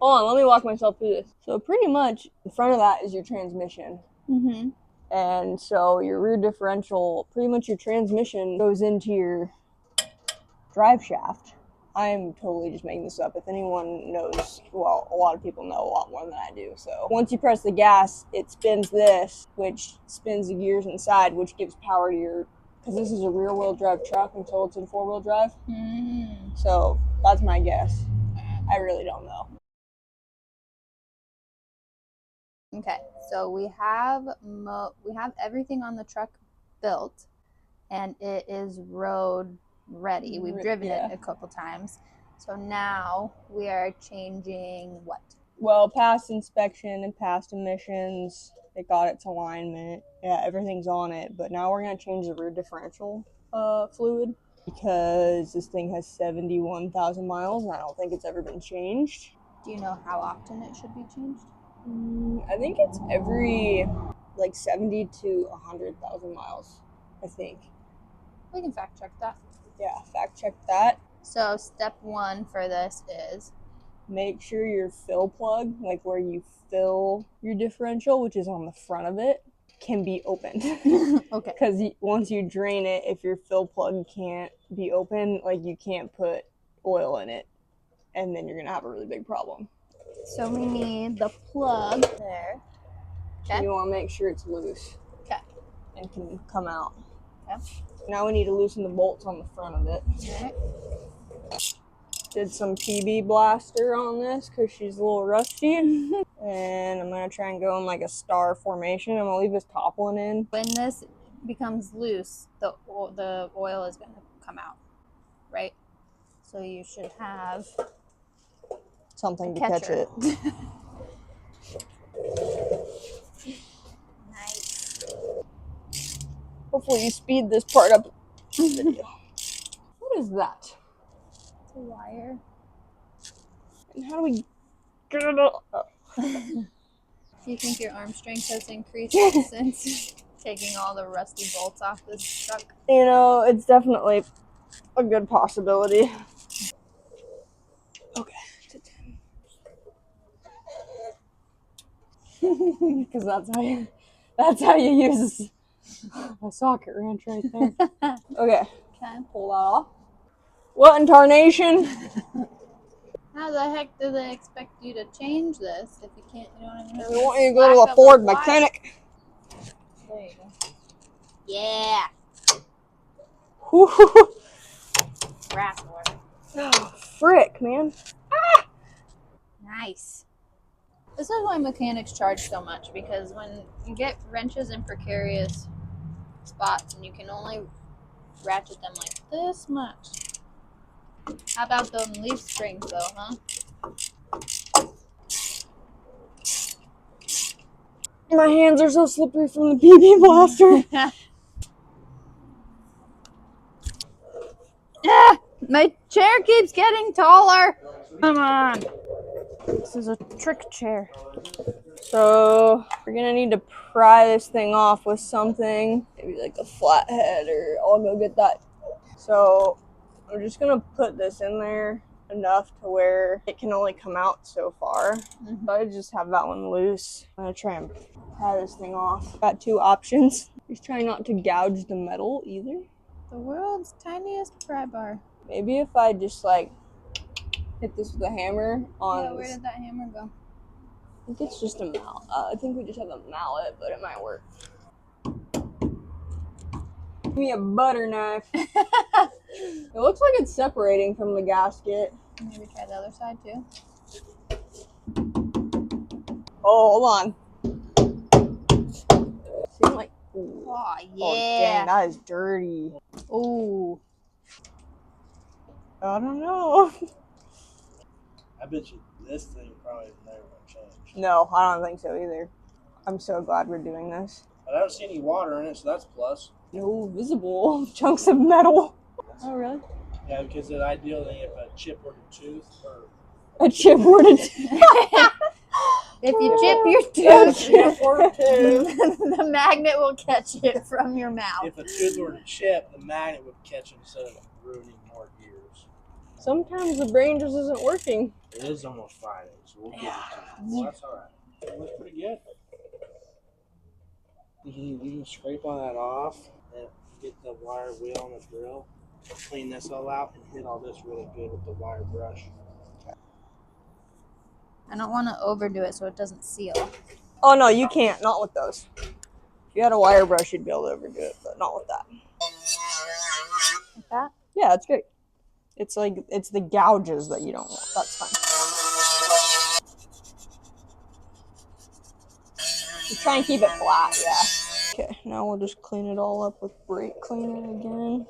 Hold on, let me walk myself through this. So pretty much in front of that is your transmission. Mm-hmm. And so your rear differential, pretty much your transmission goes into your drive shaft. I'm totally just making this up. If anyone knows, well, a lot of people know a lot more than I do. So once you press the gas, it spins this, which spins the gears inside, which gives power to your, because this is a rear wheel drive truck until it's in 4-wheel drive. Mm-hmm. So that's my guess. I really don't know. Okay, so we have everything on the truck built, and it is road ready. We've driven it a couple times. So now we are changing what? Well, past inspection and past emissions, it got its alignment. Yeah, everything's on it. But now we're going to change the rear differential fluid because this thing has 71,000 miles and I don't think it's ever been changed. Do you know how often it should be changed? I think it's every like 70 to 100,000 miles, I think. We can fact check that. Yeah, fact check that. So step 1 for this is make sure your fill plug, like where you fill your differential, which is on the front of it, can be opened. Okay. Because once you drain it, if your fill plug can't be open, like you can't put oil in it, and then you're gonna have a really big problem. So we need the plug there. Okay. So you want to make sure it's loose. Okay. And can come out. Okay. Now we need to loosen the bolts on the front of it. All right. Did some PB blaster on this because she's a little rusty. And I'm going to try and go in like a star formation. I'm going to leave this top one in. When this becomes loose, the oil is going to come out, right? So you should have something to catch it. Nice. Hopefully you speed this part up in the video. What is that? It's a wire. And how do we get it up? Oh. Do you think your arm strength has increased since taking all the rusty bolts off this truck? You know, it's definitely a good possibility. Okay, to 10. Because that's how you use a socket wrench right there. Okay, pull that off. What in tarnation? How the heck do they expect you to change this if you can't, you know what I mean? I want you to go to a Ford mechanic. There you go. Yeah. Rascal. Oh, frick, man. Ah! Nice. This is why mechanics charge so much, because when you get wrenches in precarious spots and you can only ratchet them like this much. How about those leaf springs though, huh? My hands are so slippery from the PB blaster. Yeah, my chair keeps getting taller. Come on. This is a trick chair. So we're gonna need to pry this thing off with something, maybe like a flathead, or I'll go get that. So I'm just gonna put this in there enough to where it can only come out so far. I just have that one loose. I'm gonna try and pry this thing off. Got 2 options. Just try not to gouge the metal either. The world's tiniest pry bar. Maybe if I just like hit this with a hammer on. Yeah, where did that hammer go? I think it's just a mallet. I think we just have a mallet, but it might work. Give me a butter knife. It looks like it's separating from the gasket. Maybe try the other side too. Oh, hold on. Seems like. Ooh. Oh, yeah. Oh, dang, that is dirty. Ooh. I don't know. I bet you this thing probably never going to change. No, I don't think so either. I'm so glad we're doing this. I don't see any water in it, so that's a plus. No visible chunks of metal. Oh, really? Yeah, because the ideal thing if a chip or a tooth or a chip or a tooth. If you chip your tooth, the magnet will catch it from your mouth. If a tooth were to chip, the magnet would catch it instead of ruining more gears. Sometimes the brain just isn't working. It is almost Friday, so We'll give it to you. Well, that's all right. It looks pretty good. You can scrape all that off and get the wire wheel and the drill. Clean this all out and hit all this really good with the wire brush. I don't want to overdo it so it doesn't seal. Oh no, you can't. Not with those. If you had a wire brush, you'd be able to overdo it, but not with that. Like that? Yeah, that's great. It's like, it's the gouges that you don't want. That's fine. Just try and keep it flat, yeah. Okay, now we'll just clean it all up with brake cleaner again.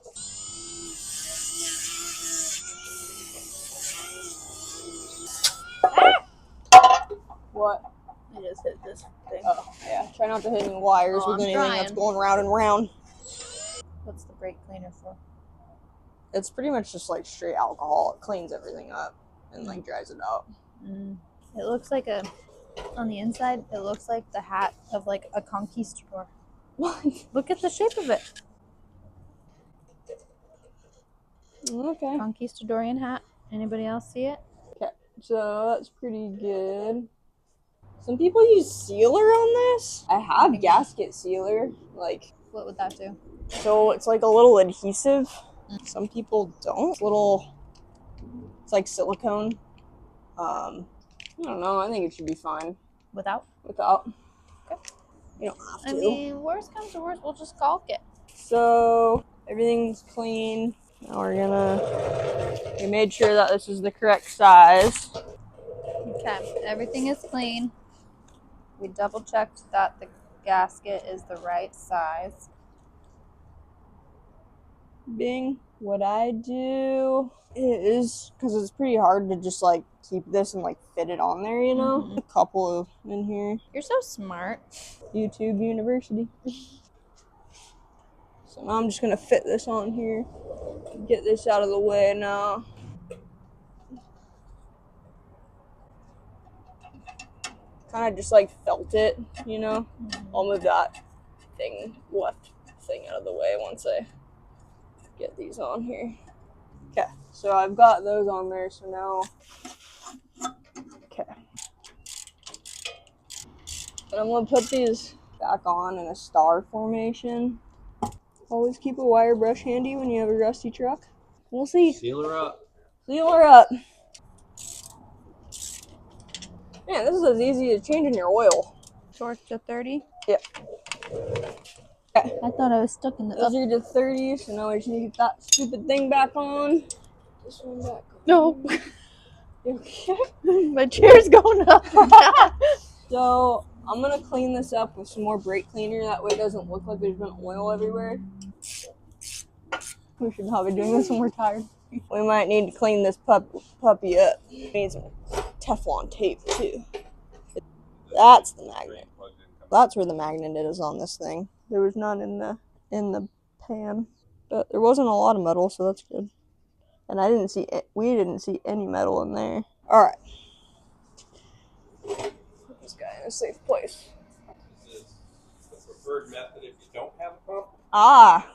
What? I just hit this thing. Oh, yeah. Try not to hit any wires with anything that's going round and round. What's the brake cleaner for? It's pretty much just like straight alcohol. It cleans everything up and like dries it out. It looks like on the inside, it looks like the hat of like a conquistador. What? Look at the shape of it. Okay. Conquistadorian hat. Anybody else see it? Okay, so that's pretty good. Some people use sealer on this. I have gasket sealer. Like, What would that do? so it's like a little adhesive. Some people don't. It's like silicone. I don't know. I think it should be fine Without? without. Okay. You don't have to. I mean, worst comes to worst, we'll just caulk it. So everything's clean. Now we made sure that this is the correct size. Okay, everything is clean. We double checked that the gasket is the right size. Bing. What I do is, because it's pretty hard to just like keep this and like fit it on there, you know? A couple of in here. You're so smart. YouTube University. So now I'm just gonna fit this on here. Get this out of the way now. Kind of just like felt it, you know? I'll move that left thing out of the way once I get these on here. Okay, so I've got those on there, so now, okay. And I'm gonna put these back on in a star formation. Always keep a wire brush handy when you have a rusty truck. We'll see. Seal her up. Seal her up. Man, this is as easy as changing your oil. Short to 30? Yep. Okay. I thought I was stuck in the Those are the 30s, so now we just need to get that stupid thing back on. This one back. No. Okay. My chair's going up. So I'm gonna clean this up with some more brake cleaner. That way it doesn't look like there's been oil everywhere. We should probably doing this when we're tired. We might need to clean this puppy up. We need some Teflon tape too. That's the magnet. That's where the magnet is on this thing. There was none in the pan, but there wasn't a lot of metal, so that's good. And we didn't see any metal in there. All right. Put this guy in a safe place. This is the preferred method if you don't have a pump. Ah.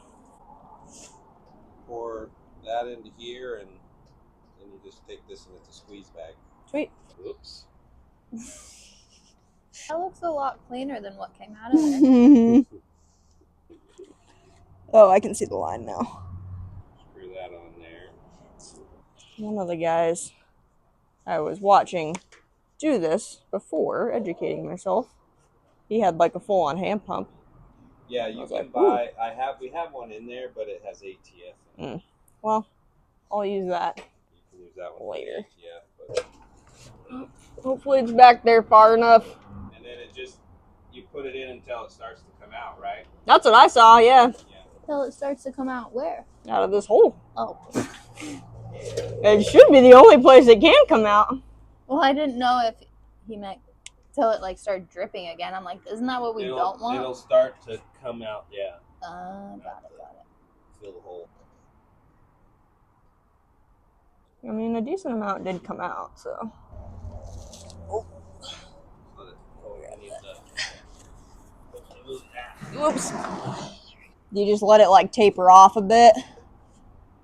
Pour that into here, and then you just take this and it's a squeeze bag. Sweet. Oops. That looks a lot cleaner than what came out of there. Oh, I can see the line now. Screw that on there. One of the guys I was watching do this before educating myself, he had like a full-on hand pump. Yeah, you can buy. We have one in there, but it has ATF in it. Well, I'll use that. You can use that one Later. For ATF, but... Hopefully it's back there far enough. And then you put it in until it starts to come out, right? That's what I saw, yeah. Till it starts to come out where? Out of this hole. Oh. It should be the only place it can come out. Well, I didn't know if he meant till it like started dripping again. I'm like, isn't that what we don't want? It'll start to come out, yeah. Got it. Fill the hole. I mean, a decent amount did come out, so. Oops. You just let it like taper off a bit.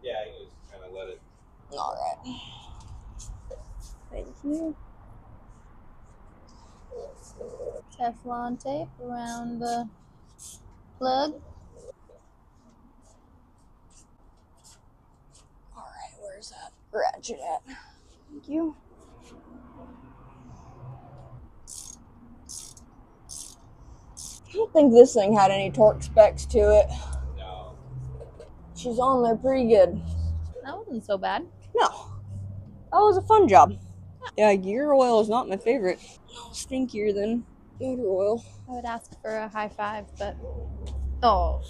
Yeah, you just kind of let it. All right. Thank you. Teflon tape around the plug. Alright, where's that ratchet at? Thank you. I don't think this thing had any torque specs to it. No. She's on there pretty good. That wasn't so bad. No. That was a fun job. Yeah, gear oil is not my favorite. Stinkier than motor oil. I would ask for a high five, but oh,